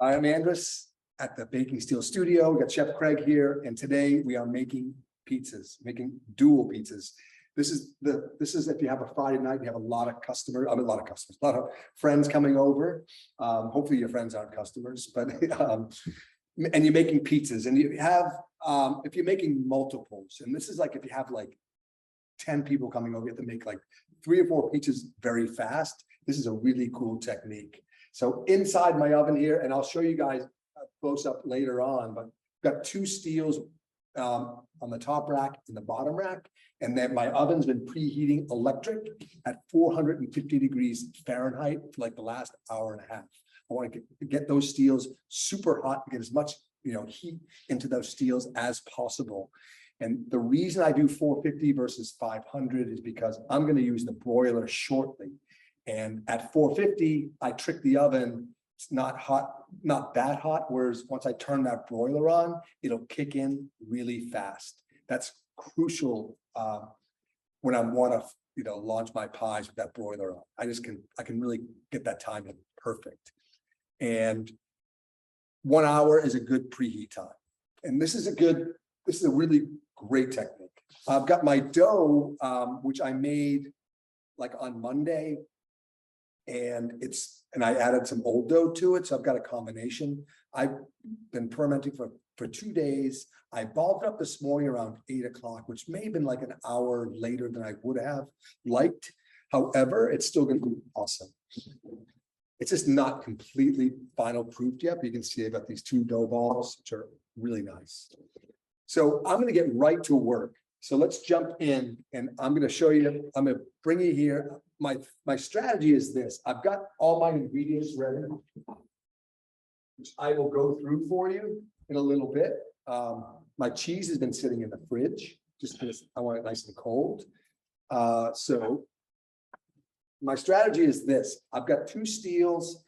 I'm Andris at the Baking Steel Studio. We got Chef Craig here, and today we are making pizzas, making dual pizzas. This is if you have a Friday night, you have a lot of customers, a lot of friends coming over. Hopefully your friends aren't customers, but and you're making pizzas, and you have if you're making multiples, and this is like if you have like 10 people coming over, you have to make like 3 or 4 pizzas very fast. This is a really cool technique. So inside my oven here, and I'll show you guys a close up later on, but I've got 2 steels on the top rack and the bottom rack. And then my oven's been preheating electric at 450 degrees Fahrenheit for like the last hour and a half. I want to get those steels super hot, get as much heat into those steels as possible. And the reason I do 450 versus 500 is because I'm going to use the broiler shortly. And at 450, I trick the oven. It's not hot, not that hot. Whereas once I turn that broiler on, it'll kick in really fast. That's crucial when I want to, launch my pies with that broiler on. I can really get that timing perfect. And 1 hour is a good preheat time. And this is a really great technique. I've got my dough, which I made like on Monday. And I added some old dough to it. So I've got a combination. I've been fermenting for 2 days. I balled it up this morning around 8 o'clock, which may have been like an hour later than I would have liked. However, it's still going to be awesome. It's just not completely final proofed yet, but you can see I've got these 2 dough balls, which are really nice. So I'm going to get right to work. So let's jump in, and I'm going to show you, I'm going to bring you here. My strategy is this. I've got all my ingredients ready, which I will go through for you in a little bit. My cheese has been sitting in the fridge, just because I want it nice and cold. So my strategy is this. I've got 2 steels.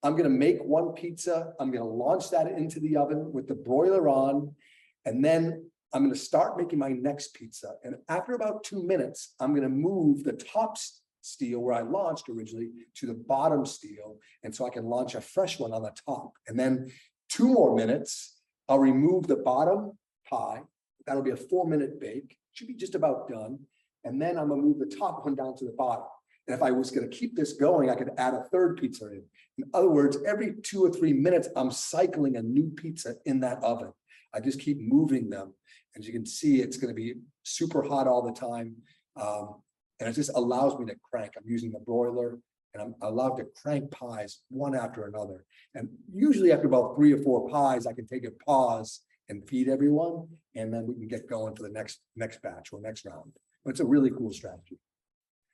I'm going to make 1 pizza. I'm going to launch that into the oven with the broiler on, and then I'm going to start making my next pizza. And after about 2 minutes, I'm going to move the top steel where I launched originally to the bottom steel. And so I can launch a fresh one on the top. And then 2 more minutes, I'll remove the bottom pie. That'll be a 4-minute bake. Should be just about done. And then I'm going to move the top one down to the bottom. And if I was going to keep this going, I could add a 3rd pizza in. In other words, every 2 or 3 minutes, I'm cycling a new pizza in that oven. I just keep moving them. As you can see, it's going to be super hot all the time. And it just allows me to crank. I'm using the broiler, and I'm allowed to crank pies one after another. And usually after about 3 or 4 pies, I can take a pause and feed everyone. And then we can get going for the next batch or next round. But it's a really cool strategy.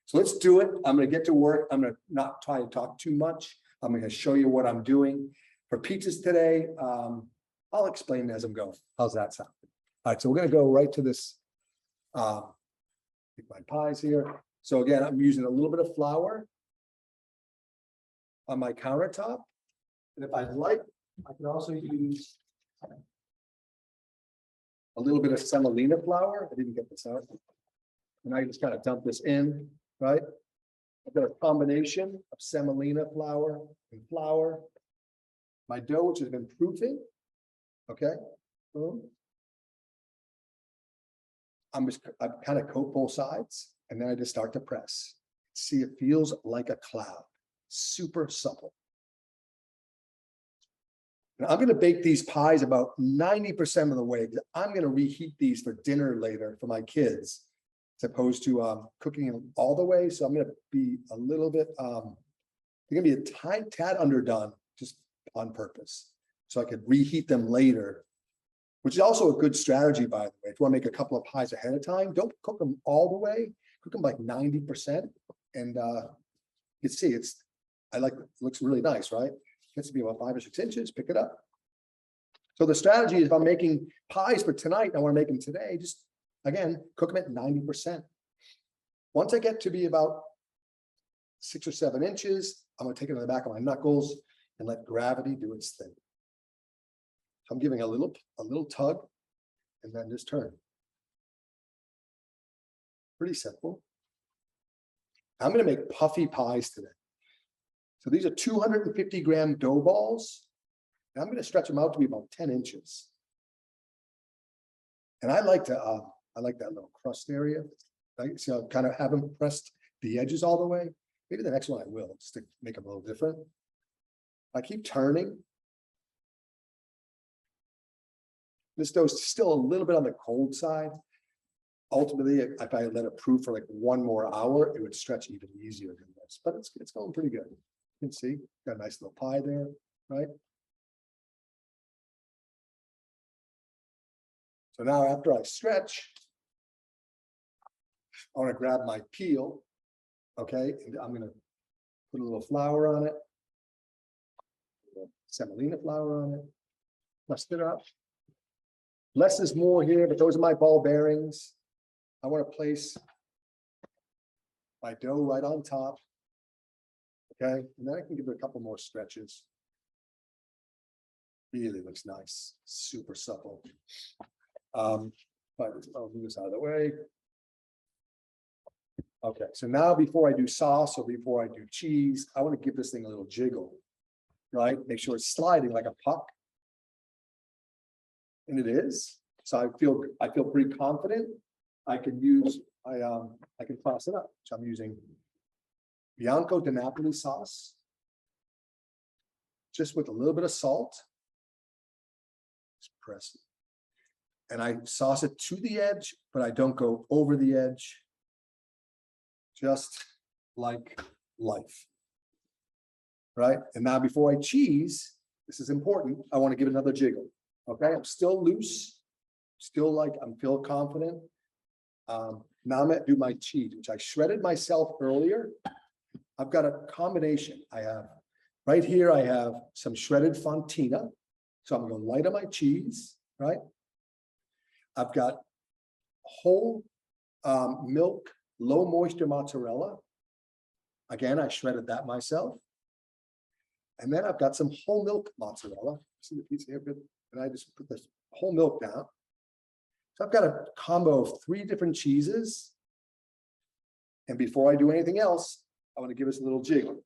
So let's do it. I'm going to get to work. I'm going to not try to talk too much. I'm going to show you what I'm doing. For pizzas today, I'll explain as I'm going. How's that sound? All right, so we're going to go right to this. Pick my pies here. So again, I'm using a little bit of flour on my countertop. And if I'd like, I can also use a little bit of semolina flour. I didn't get this out. And I just kind of dump this in, right? I've got a combination of semolina flour and flour. My dough, which has been proofing. Okay, boom. I kind of coat both sides, and then I just start to press. See, it feels like a cloud, super supple. And I'm going to bake these pies about 90% of the way. I'm going to reheat these for dinner later for my kids, as opposed to cooking them all the way. So I'm going to be a little bit, they're going to be a tad underdone just on purpose, so I could reheat them later. Which is also a good strategy, by the way. If you want to make a couple of pies ahead of time, don't cook them all the way. Cook them like 90%. And you see, it looks really nice, right? It gets to be about 5 or 6 inches, pick it up. So the strategy is if I'm making pies for tonight, I want to make them today, just again, cook them at 90%. Once I get to be about 6 or 7 inches, I'm going to take it on the back of my knuckles and let gravity do its thing. I'm giving a little tug and then just turn. Pretty simple. I'm going to make puffy pies today. So these are 250-gram dough balls. And I'm going to stretch them out to be about 10 inches. And I like that little crust area. Right? See, I'll kind of have them pressed the edges all the way. Maybe the next one I will, just to make them a little different. I keep turning. This dough is still a little bit on the cold side. Ultimately, if I let it proof for like 1 more hour, it would stretch even easier than this. But it's going pretty good. You can see, got a nice little pie there, right? So now after I stretch, I want to grab my peel, okay? And I'm going to put a little flour on it, semolina flour on it, crust it up. Less is more here, but those are my ball bearings. I want to place my dough right on top, okay? And then I can give it a couple more stretches. Really looks nice, super supple. But I'll move this out of the way. Okay, so now before I do sauce or before I do cheese, I want to give this thing a little jiggle, right? Make sure it's sliding like a puck. And it is. So I feel pretty confident. I can toss it up. So I'm using Bianco di Napoli sauce, just with a little bit of salt. Just press it. And I sauce it to the edge, but I don't go over the edge. Just like life. Right? And now before I cheese, this is important, I want to give it another jiggle. Okay, I'm still loose, still like I'm feel confident. Now I'm going to do my cheese, which I shredded myself earlier. I've got a combination. I have right here, I have some shredded fontina. So I'm going to light on my cheese, right? I've got whole milk, low moisture mozzarella. Again, I shredded that myself. And then I've got some whole milk mozzarella. See the piece here? And I just put this whole milk down. So I've got a combo of 3 different cheeses. And before I do anything else, I want to give us a little jiggle,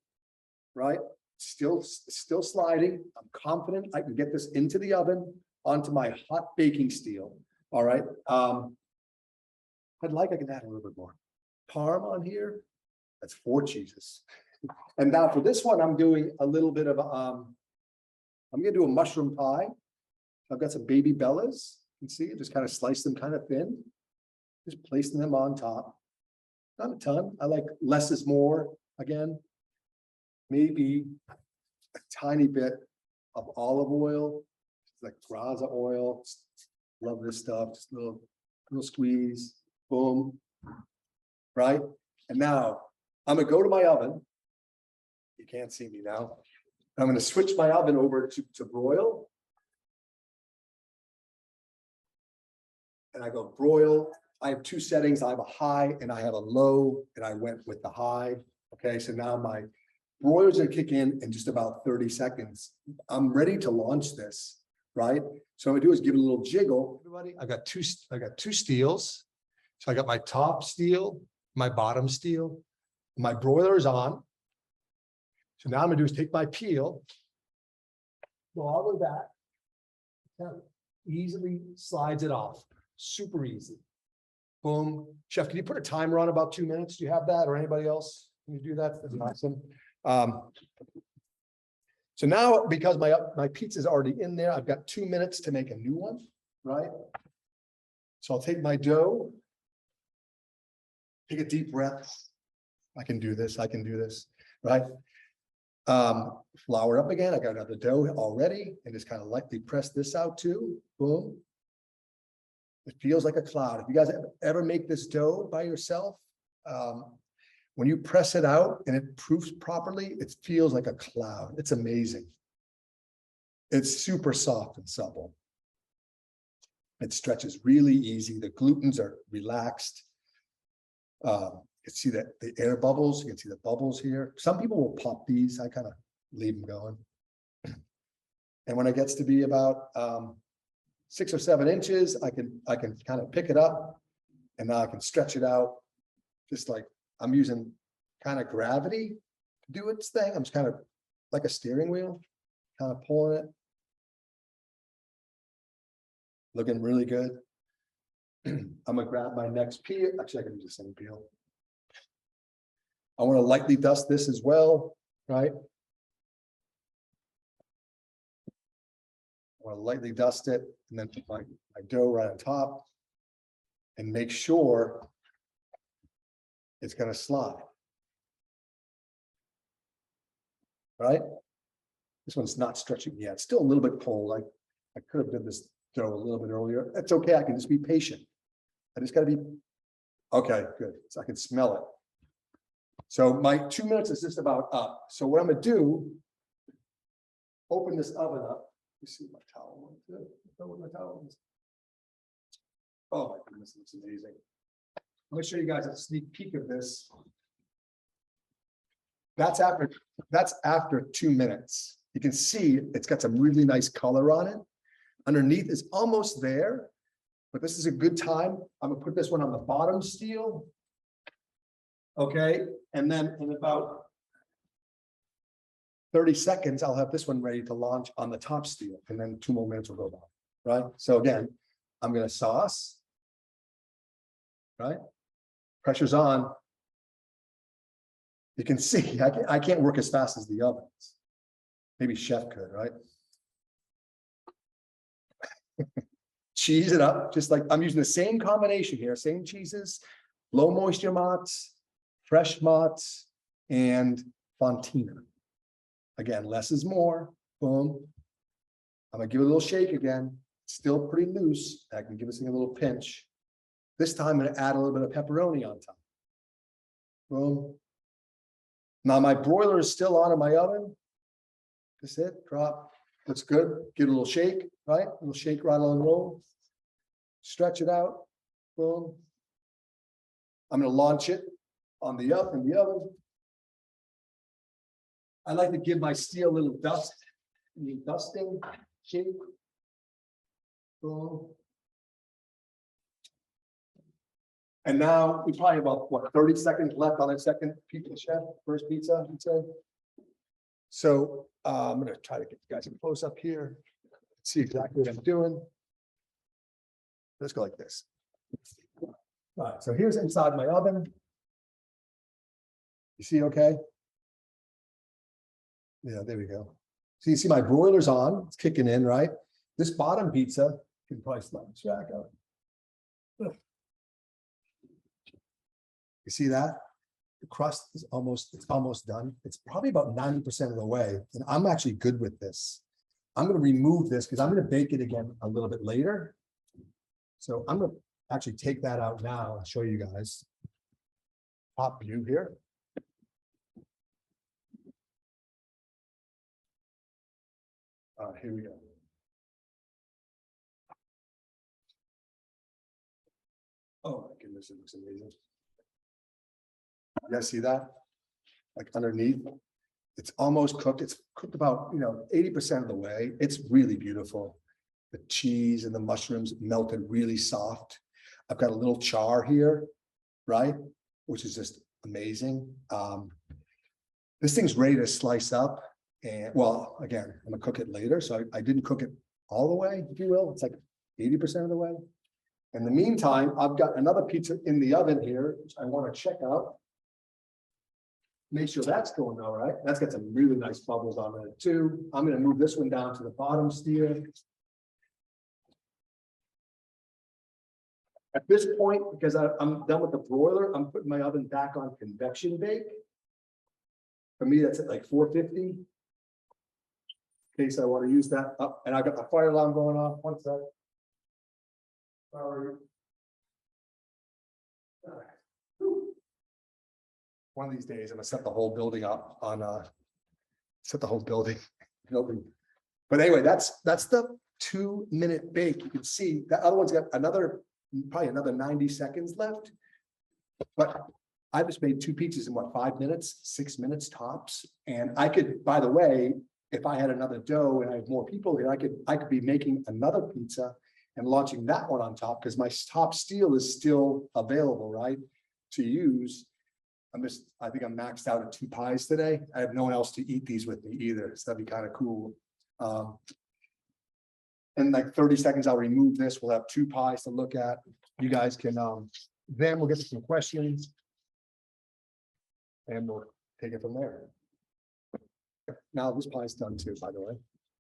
right? Still sliding. I'm confident I can get this into the oven onto my hot baking steel. All right. I can add a little bit more parm on here. That's 4 cheeses. And now for this one, I'm doing a little bit of I'm going to do a mushroom pie. I've got some baby bellas. You can see, just kind of slice them kind of thin. Just placing them on top. Not a ton. I like less is more. Again, maybe a tiny bit of olive oil, like Graza oil. Love this stuff. Just a little squeeze. Boom. Right? And now I'm going to go to my oven. You can't see me now. I'm going to switch my oven over to broil. And I go broil. I have 2 settings. I have a high and I have a low, and I went with the high. Okay, so now my broiler's gonna kick in just about 30 seconds. I'm ready to launch this, right? So what I'm gonna do is give it a little jiggle. Everybody, I got two steels. So I got my top steel, my bottom steel. My broiler is on. So now I'm gonna do is take my peel, go all the way back, kind of easily slides it off. Super easy. Boom. Chef, can you put a timer on about 2 minutes? Do you have that, or anybody else? Can you do that? That's awesome. So now, because my pizza is already in there, I've got 2 minutes to make a new one, right? So I'll take my dough, take a deep breath. I can do this. I can do this, right? Flour up again. I got another dough already, and just kind of lightly press this out too. Boom. It feels like a cloud. If you guys ever make this dough by yourself, when you press it out and it proofs properly, it feels like a cloud. It's amazing. It's super soft and supple. It stretches really easy. The glutens are relaxed. You can see that the air bubbles. You can see the bubbles here. Some people will pop these. I kind of leave them going. And when it gets to be about 6 or 7 inches, I can kind of pick it up, and now I can stretch it out. Just like I'm using kind of gravity to do its thing. I'm just kind of like a steering wheel, kind of pulling it. Looking really good. I'm gonna grab my next peel. Actually, I can do the same peel. I want to lightly dust this as well, right? I want to lightly dust it and then put my dough right on top and make sure it's going to slide. Right? This one's not stretching yet. It's still a little bit cold. I could have done this dough a little bit earlier. That's okay. I can just be patient. I just got to be okay. Good. So I can smell it. So my 2 minutes is just about up. So what I'm going to do, open this oven up. You see my towel. My towel is. Oh my goodness, it looks amazing. I'm going to show you guys a sneak peek of this. That's after 2 minutes. You can see it's got some really nice color on it. Underneath is almost there, but this is a good time. I'm gonna put this one on the bottom steel. Okay, and then in about 30 seconds, I'll have this one ready to launch on the top steel, and then 2 more minutes will go by, right? So again, I'm gonna sauce, right? Pressure's on. You can see, I can't work as fast as the ovens. Maybe chef could, right? Cheese it up, just like I'm using the same combination here, same cheeses, low moisture mozz, fresh mozz, and fontina. Again, less is more. Boom. I'm gonna give it a little shake again. Still pretty loose. I can give this thing a little pinch. This time I'm gonna add a little bit of pepperoni on top. Boom. Now my broiler is still on in my oven. That's it. Drop. Looks good. Give it a little shake, right? A little shake, rattle, and roll. Stretch it out. Boom. I'm going to launch it on the oven. I like to give my steel a little dust. Dusting. Shake. Boom. And now we probably about what 30 seconds left on that second pizza, chef. First pizza, I'd say. So I'm going to try to get you guys a close up here. See exactly what I'm doing. Let's go like this. All right, so here's inside my oven. You see, okay? Yeah, there we go. So you see my broiler's on, it's kicking in, right? This bottom pizza, you can probably slide this back out. You see that? The crust is it's almost done. It's probably about 90% of the way. And I'm actually good with this. I'm going to remove this because I'm going to bake it again a little bit later. So I'm going to actually take that out now and show you guys. Top view here. Here we go. Oh my goodness, it looks amazing. You guys see that? Like underneath, it's almost cooked. It's cooked about 80% of the way. It's really beautiful. The cheese and the mushrooms melted really soft. I've got a little char here, right? Which is just amazing. This thing's ready to slice up. And well, again, I'm gonna cook it later. So I didn't cook it all the way, if you will. It's like 80% of the way. In the meantime, I've got another pizza in the oven here, which I want to check out. Make sure that's going all right. That's got some really nice bubbles on it too. I'm going to move this one down to the bottom steel. At this point, because I'm done with the broiler, I'm putting my oven back on convection bake. For me, that's at like 450. In case I want to use that up, and I got the fire alarm going off. One sec. Sorry. One of these days, I'm gonna set the whole building up on set the whole building. But anyway, that's the 2 minute bake. You can see that other one's got probably another 90 seconds left. But I just made 2 pizzas in what, 5 minutes, 6 minutes tops. And I could, by the way, if I had another dough and I had more people here, I could be making another pizza and launching that one on top because my top steel is still available, right, to use. I think I'm maxed out at 2 pies today. I have no one else to eat these with me either. So that'd be kind of cool. in like 30 seconds, I'll remove this. We'll have two pies to look at. You guys can, then we'll get to some questions. And we'll take it from there. Now this pie's done too, by the way.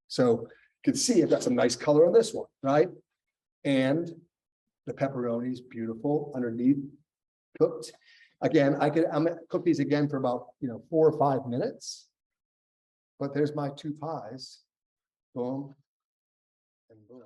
So you can see I've got some nice color on this one, right? And the pepperoni is beautiful underneath, cooked. Again, I'm gonna cook these again for about 4 or 5 minutes. But there's my two pies. Boom and boom.